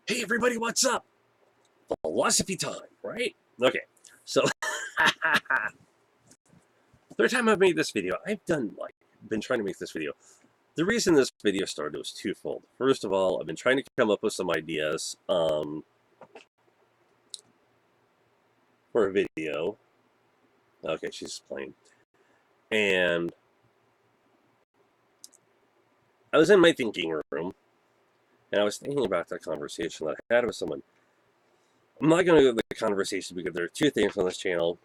Hey everybody, what's up? Philosophy time, right? Okay, so third time I've made this video. Been trying to make this video. The reason this video started was twofold. First of all, I've been trying to come up with some ideas for a video. Okay, she's playing. And I was in my thinking room, and I was thinking about that conversation that I had with someone. I'm not going to go to the conversation because there are two things on this channel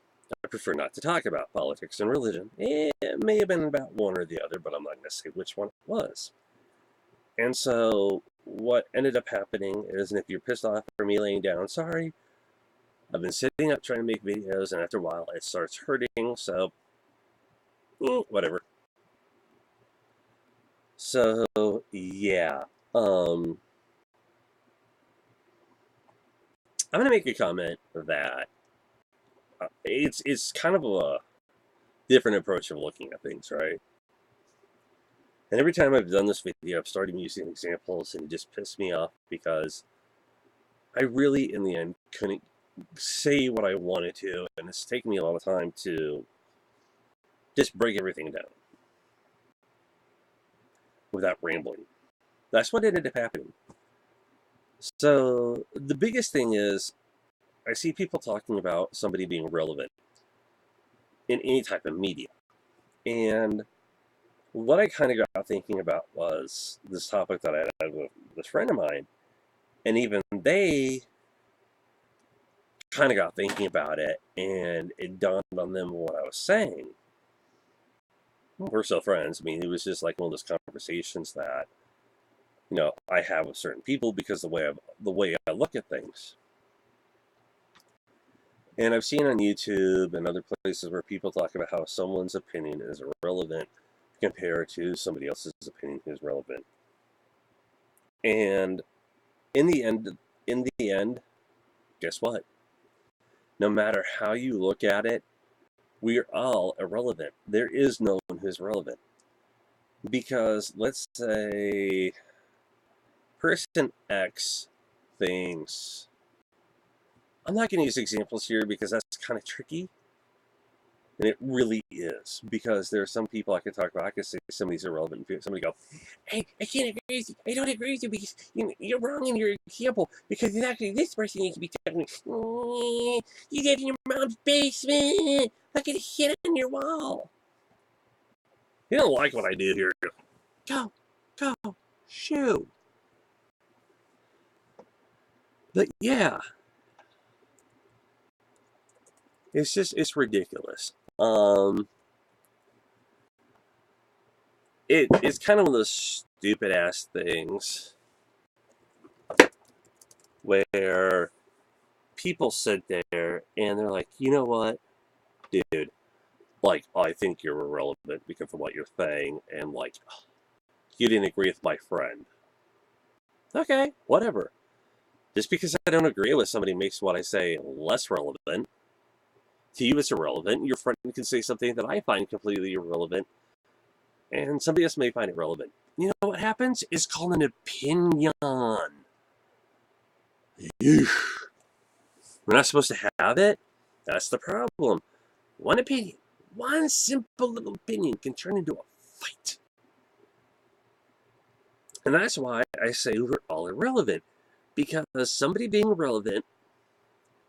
I prefer not to talk about: politics and religion. It may have been about one or the other, but I'm not going to say which one it was. And so what ended up happening is, and if you're pissed off for me laying down, sorry, I've been sitting up trying to make videos, and after a while it starts hurting, so whatever. So yeah, I'm going to make a comment that it's kind of a different approach of looking at things, right? And every time I've done this video, I've started using examples, and it just pissed me off because I really, in the end, couldn't say what I wanted to, and it's taken me a lot of time to just break everything down without rambling. That's what ended up happening. So the biggest thing is, I see people talking about somebody being relevant in any type of media. And what I kind of got thinking about was this topic that I had with this friend of mine. And even they kind of got thinking about it, and it dawned on them what I was saying. We're still friends. I mean, it was just like one of those conversations that, I have with certain people because the way I look at things. And I've seen on YouTube and other places where people talk about how someone's opinion is irrelevant compared to somebody else's opinion who's relevant. And in the end, guess what? No matter how you look at it, we're all irrelevant. There is no one who's relevant. Because let's say person X thinks, I'm not going to use examples here because that's kind of tricky. And it really is. Because there are some people I could talk about. I could say somebody's irrelevant. Somebody go, hey, I can't agree with you. I don't agree with you because you're wrong in your example. Because actually this person needs to be talking. You live in your mom's basement. Look at the shit on your wall. You don't like what I do here. Go, shoo. But yeah, it's ridiculous. It's kind of one of those stupid ass things where people sit there and they're like, you know what, dude, like, I think you're irrelevant because of what you're saying, and like, you didn't agree with my friend. Okay, whatever. Just because I don't agree with somebody makes what I say less relevant. To you, it's irrelevant. Your friend can say something that I find completely irrelevant, and somebody else may find it relevant. You know what happens? It's called an opinion. We're not supposed to have it. That's the problem. One opinion, one simple little opinion can turn into a fight. And that's why I say we're all irrelevant. Because somebody being relevant,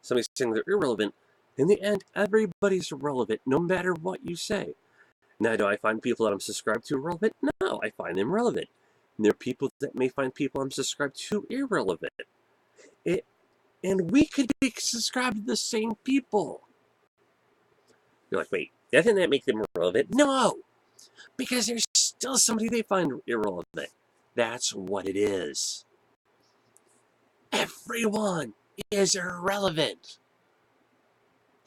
somebody saying they're irrelevant, in the end, everybody's relevant no matter what you say. Now, do I find people that I'm subscribed to irrelevant? No, I find them relevant. And there are people that may find people I'm subscribed to irrelevant. And we could be subscribed to the same people. You're like, wait, doesn't that make them irrelevant? No, because there's still somebody they find irrelevant. That's what it is. Everyone is irrelevant.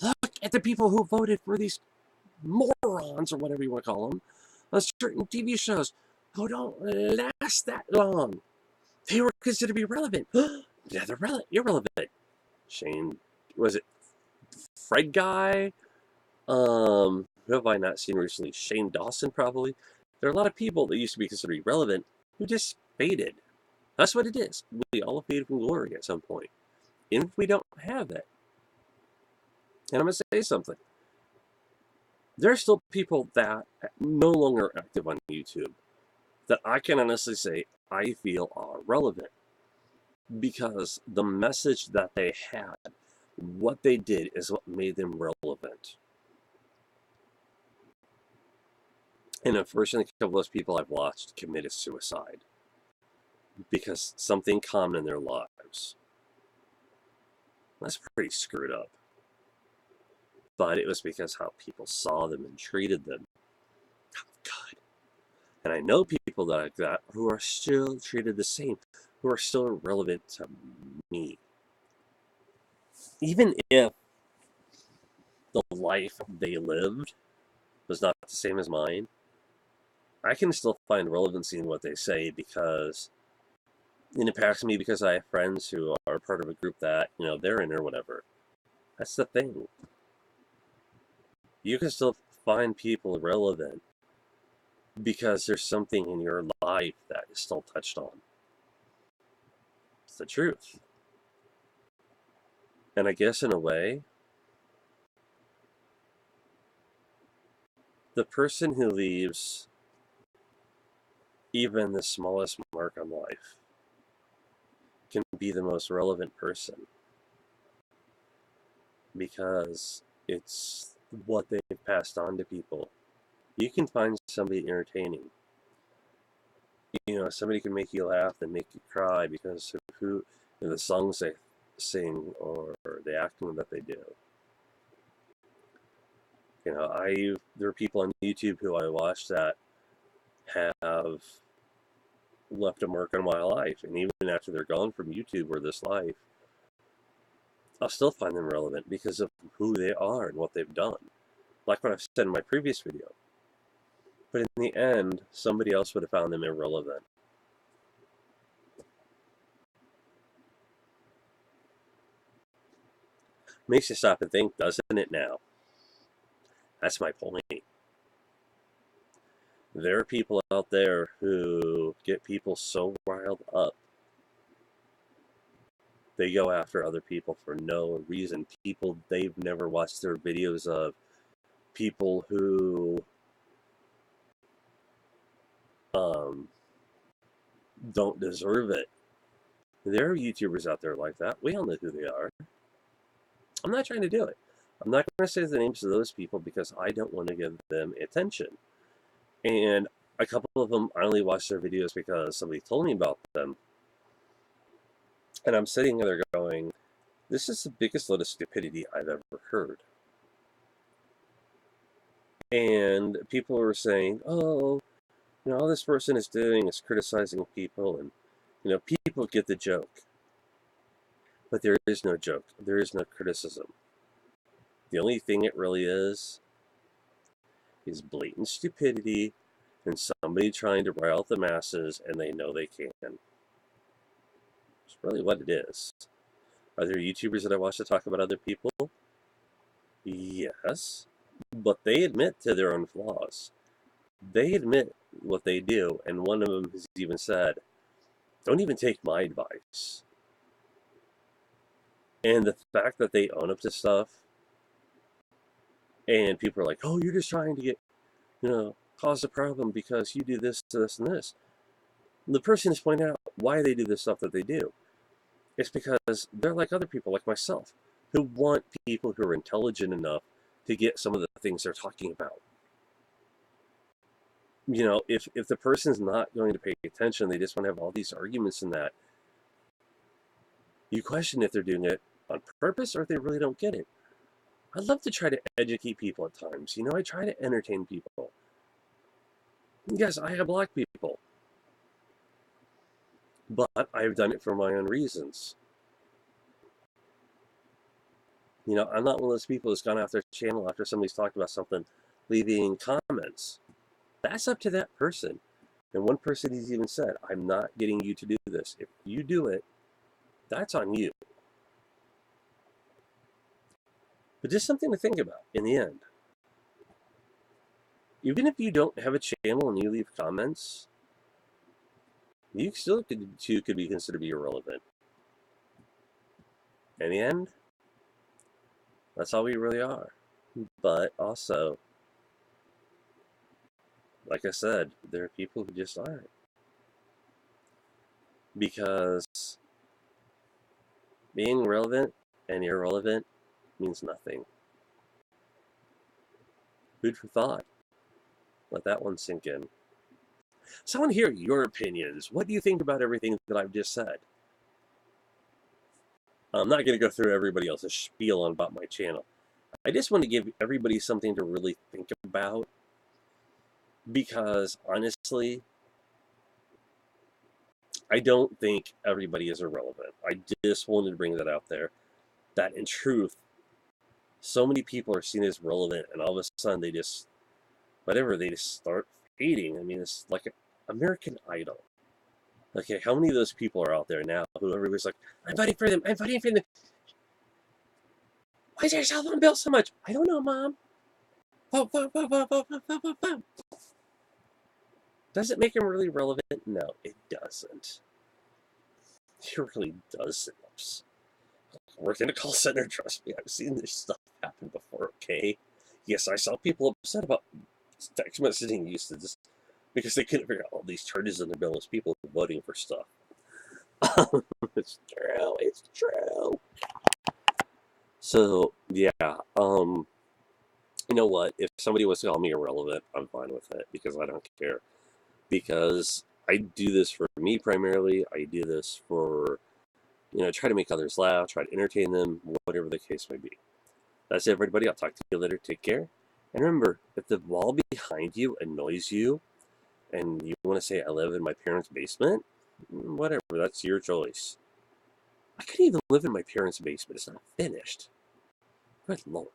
Look at the people who voted for these morons, or whatever you want to call them, on certain TV shows who don't last that long. They were considered to be relevant. Yeah, they're irrelevant. Shane, was it Fred guy? Who have I not seen recently? Shane Dawson, probably. There are a lot of people that used to be considered relevant who just faded. That's what it is. We all fade from glory at some point. And if we don't have that, and I'm going to say something, there are still people that no longer active on YouTube that I can honestly say I feel are relevant because the message that they had, what they did, is what made them relevant. And unfortunately, a couple of those people I've watched committed suicide because something common in their lives. That's pretty screwed up. But it was because how people saw them and treated them. Oh, God. And I know people like that who are still treated the same, who are still relevant to me. Even if the life they lived was not the same as mine, I can still find relevancy in what they say because it impacts me because I have friends who are part of a group that, they're in or whatever. That's the thing. You can still find people relevant because there's something in your life that is still touched on. It's the truth. And I guess in a way, the person who leaves even the smallest mark on life can be the most relevant person because it's what they've passed on to people. You can find somebody entertaining. Somebody can make you laugh and make you cry because of who the songs they sing or the acting that they do. There are people on YouTube who I watch that have left a mark on my life, and even after they're gone from YouTube or this life, I'll still find them relevant because of who they are and what they've done. Like what I've said in my previous video. But in the end, somebody else would have found them irrelevant. Makes you stop and think, doesn't it now? That's my point. There are people out there who get people so riled up. They go after other people for no reason. People they've never watched their videos of. People who don't deserve it. There are YouTubers out there like that. We all know who they are. I'm not trying to do it. I'm not going to say the names of those people because I don't want to give them attention. And a couple of them, I only watch their videos because somebody told me about them. And I'm sitting there going, this is the biggest load of stupidity I've ever heard. And people were saying, oh, all this person is doing is criticizing people, and people get the joke. But there is no joke. There is no criticism. The only thing it really is blatant stupidity and somebody trying to rile the masses, and they know they can. It's really what it is. Are there YouTubers that I watch to talk about other people? Yes. But they admit to their own flaws. They admit what they do, and one of them has even said, don't even take my advice. And the fact that they own up to stuff, and people are like, oh, you're just trying to get, cause a problem because you do this, this, and this. The person is pointing out why they do the stuff that they do. It's because they're like other people, like myself, who want people who are intelligent enough to get some of the things they're talking about. If the person's not going to pay attention, they just want to have all these arguments and that, you question if they're doing it on purpose or if they really don't get it. I love to try to educate people at times. I try to entertain people. Yes, I have blocked people. But I've done it for my own reasons. I'm not one of those people who's gone off their channel after somebody's talked about something, leaving comments. That's up to that person. And one person has even said, I'm not getting you to do this. If you do it, that's on you. But just something to think about in the end. Even if you don't have a channel and you leave comments, You still could be considered to be irrelevant. In the end, that's all we really are. But also, like I said, there are people who just aren't. Because being relevant and irrelevant means nothing. Food for thought. Let that one sink in. So I want to hear your opinions. What do you think about everything that I've just said? I'm not going to go through everybody else's spiel on about my channel. I just want to give everybody something to really think about, because honestly, I don't think everybody is irrelevant. I just wanted to bring that out there. That in truth, so many people are seen as relevant, and all of a sudden they just, whatever, they just start hating. I mean, it's like an American Idol. Okay, how many of those people are out there now who everybody's like, I'm voting for them, I'm voting for them. Why is your cell phone bill so much? I don't know, Mom. Vote, vote, vote, vote, vote, vote, vote, vote, vote. Does it make them really relevant? No, it doesn't. It really doesn't. Worked in a call center, trust me, I've seen this stuff happen before, okay? Yes, I saw people upset about text messaging usages because they couldn't figure out all these charges in the bill as people voting for stuff. It's true, it's true. So, yeah, you know what? If somebody was to call me irrelevant, I'm fine with it because I don't care. Because I do this for me primarily. I do this for, try to make others laugh, try to entertain them, whatever the case may be. That's it, everybody. I'll talk to you later. Take care. And remember, if the wall behind you annoys you and you want to say, I live in my parents' basement, whatever, that's your choice. I couldn't even live in my parents' basement. It's not finished. Good Lord.